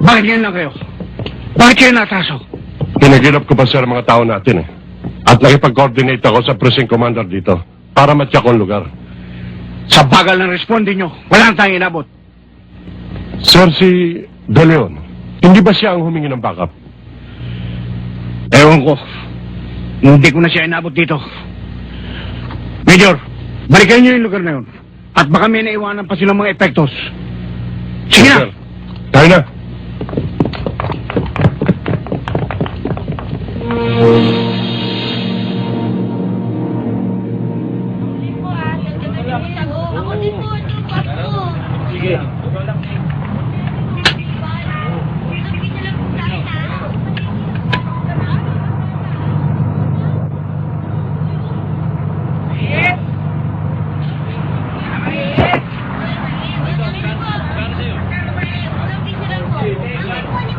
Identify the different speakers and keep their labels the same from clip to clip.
Speaker 1: Bakit ngayon lang kayo? Bakit kayo nataso?
Speaker 2: Pinaginap ko pa sir ang mga tao natin eh. At nakipag-coordinate ako sa precinct commander dito para matyak ang lugar.
Speaker 1: Sa bagal ng responde nyo, wala nang tayong inabot.
Speaker 2: Sir, si De Leon, hindi ba siya ang humingi ng backup?
Speaker 1: Ewan ko. Hindi ko na siya inabot dito. Major, balikan nyo yung lugar na yun. At baka may naiwanan pa silang mga epektos. Sige na!
Speaker 2: Sir, tayo na.
Speaker 3: Sige.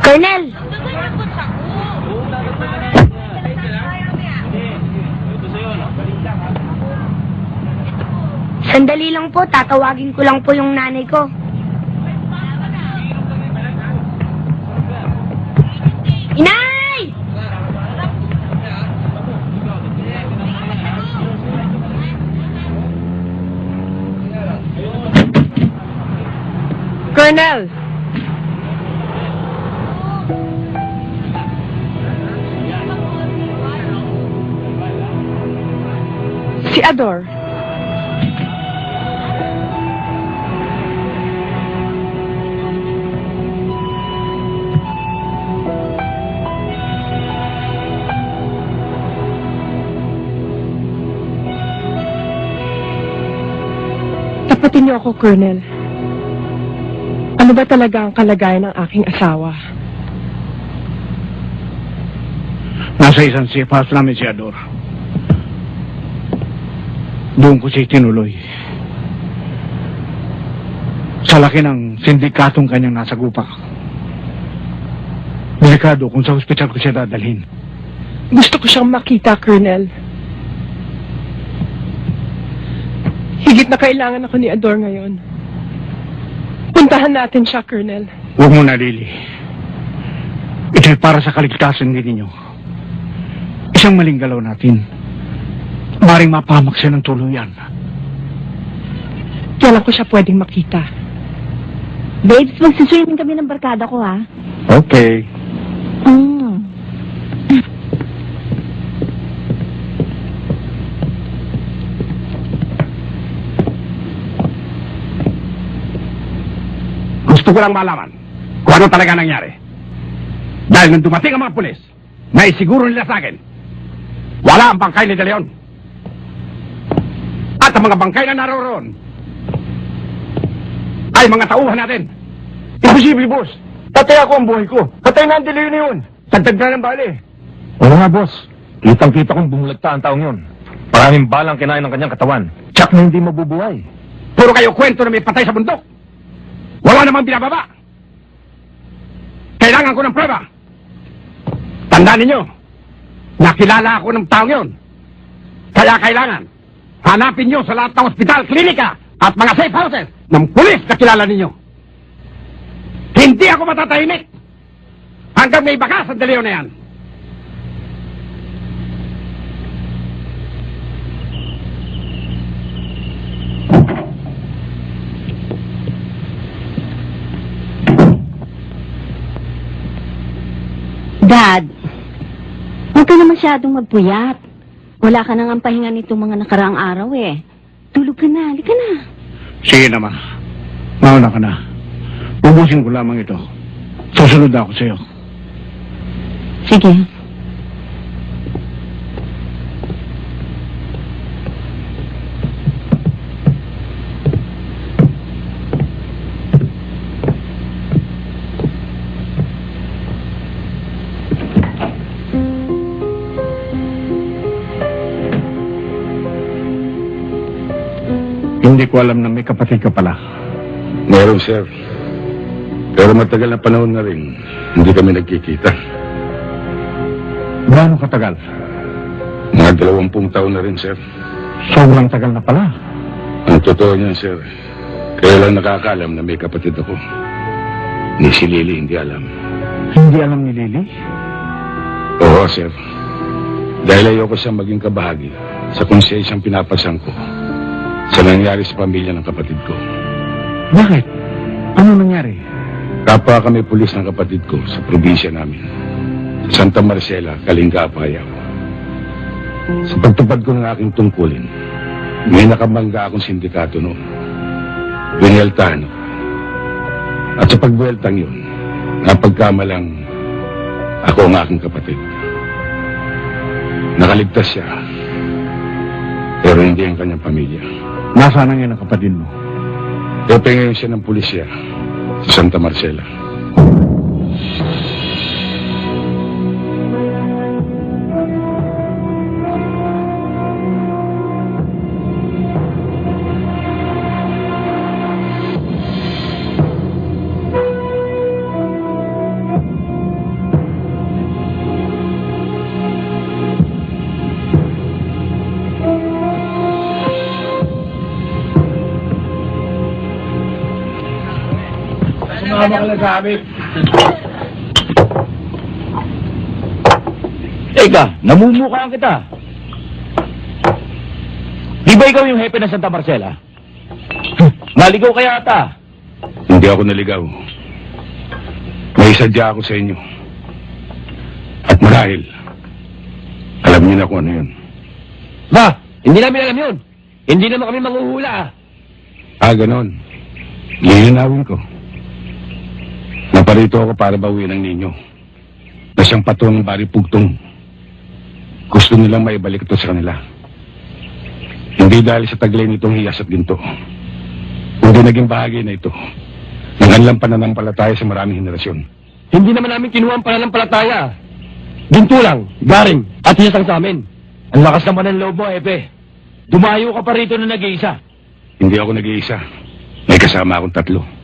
Speaker 4: Colonel! Sandali lang po, tatawagin ko lang po yung nanay ko. Inay!
Speaker 5: Colonel! Si Ador. Tapatin niyo ako, Colonel. Ano ba talaga ang kalagayan ng aking asawa?
Speaker 1: Nasa isang safe house namin si Ador. Doon ko siya tinuloy. Sa laki ng sindikatong kanyang nasa gupa. Delikado kung sa hospital ko siya dadalhin.
Speaker 5: Gusto ko siyang makita, Colonel. Higit na kailangan ako ni Ador ngayon. Puntahan natin siya, Colonel.
Speaker 1: Huwag mo na, Lily. Ito'y para sa kaligtasan din ninyo. Isang maling galaw natin. Maring mapahamak siya ng tuluyan.
Speaker 5: Kailan ko siya pwedeng makita.
Speaker 4: Babes, magsiswimming kami ng barkada ko, ha?
Speaker 1: Okay. Gusto ko lang malaman kung ano talaga nangyari. Dahil nung dumating ang mga pulis, naisiguro nila sa akin, wala ang bangkay ni De Leon. At ang mga bangkay na naroon ay mga tauhan natin. Imposible, boss. Patay ako ang buhay ko. Patay na ang De Leon yun. Tagtag na ng bali.
Speaker 3: Oo nga, boss. Kitang-kita kong bumulagta ang taong yun. Maraming balang kinain ng kanyang katawan. Tsak na hindi mabubuhay.
Speaker 1: Puro kayo kwento na may patay sa bundok. Wala namang binababa. Kailangan ko ng prueba. Tandaan ninyo, nakilala ako ng taong yun. Kaya kailangan, hanapin nyo sa lahat ng ospital, klinika, at mga safe houses ng pulis na kilala ninyo. Hindi ako matatahimik hanggang may bakas ang De Leon na yan.
Speaker 4: Dad, huwag ka na masyadong magpuyat. Wala ka nang ang pahinga nitong mga nakaraang araw eh. Tulog ka na, halika na.
Speaker 1: Sige naman. Mauna ka na. Ubusin ko lamang ito. Susunod ako sa'yo.
Speaker 4: Sige.
Speaker 1: Hindi ko alam na may kapatid ka pala.
Speaker 2: Meron, sir. Pero matagal na panahon na rin, hindi kami nagkikita.
Speaker 1: Gaano katagal?
Speaker 2: Mga 20 taon na rin, sir.
Speaker 1: Sobrang tagal na pala.
Speaker 2: Ang totoo niyan, sir, kaya lang nakakaalam na may kapatid ako.
Speaker 6: Ni si Lily hindi alam.
Speaker 3: Hindi alam ni Lily?
Speaker 6: Oo, sir. Dahil ayoko siyang maging kabahagi sa konsesyang pinapasang ko sa nangyari sa pamilya ng kapatid ko.
Speaker 3: Bakit? Ano nangyari?
Speaker 6: Kapwa kami pulis ng kapatid ko sa probinsya namin. Sa Santa Marcela, Kalinga, Apayao. Sa pagtupad ko ng aking tungkulin, may nakabangga akong sindikato noon. Bineltahan ako. At sa pagbueltang yun, napagkamalang ako ang aking kapatid. Nakaligtas siya, pero hindi ang kanyang pamilya.
Speaker 3: Nasaan na ngayon ang kapatid mo?
Speaker 6: Pepe ngayon siya ng pulisya sa Santa Marcela.
Speaker 3: Teka, namumukhaan kita. Di ba ikaw yung hepe ng Santa Marcela? Naligaw kaya ata.
Speaker 6: Hindi ako naligaw. May sadya ako sa inyo. At marahil, alam niyo na kung ano yun.
Speaker 1: Ba, hindi namin alam yun. Hindi naman kami manghuhula ah.
Speaker 6: Ganon. Lilinawin ko. Naparito ako para bawiin ang ninyo. Na siyang patong ng bari pugtong. Gusto nilang maibalik ito sa kanila. Hindi dahil sa taglay nitong hiyas at ginto. Kundi naging bahagi na ito ng kanilang pananampalataya sa maraming henerasyon.
Speaker 1: Hindi naman namin kinuha ang pananampalataya. Ginto lang, garing, at hiyas lang sa amin.
Speaker 3: Ang lakas naman ng loob mo, Epe. Dumayo ka pa rito na nag-iisa.
Speaker 6: Hindi ako nag-iisa. May kasama akong 3.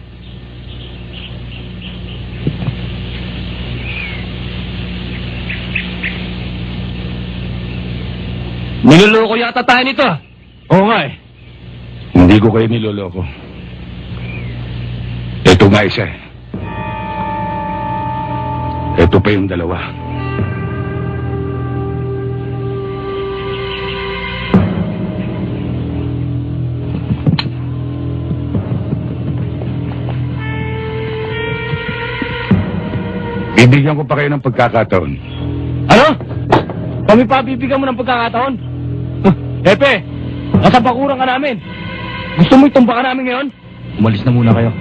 Speaker 1: Niloloko yata tayo nito ah.
Speaker 3: Oo nga eh.
Speaker 6: Hindi ko kayo niloloko. Ito nga isa eh. Ito pa yung 2. Bibigyan ko pa kayo ng pagkakataon.
Speaker 3: Ano? Kami pa bibigyan mo ng pagkakataon? Epe, nasa bakuran ka namin. Gusto mo itumba ka namin ngayon? Umalis na muna kayo.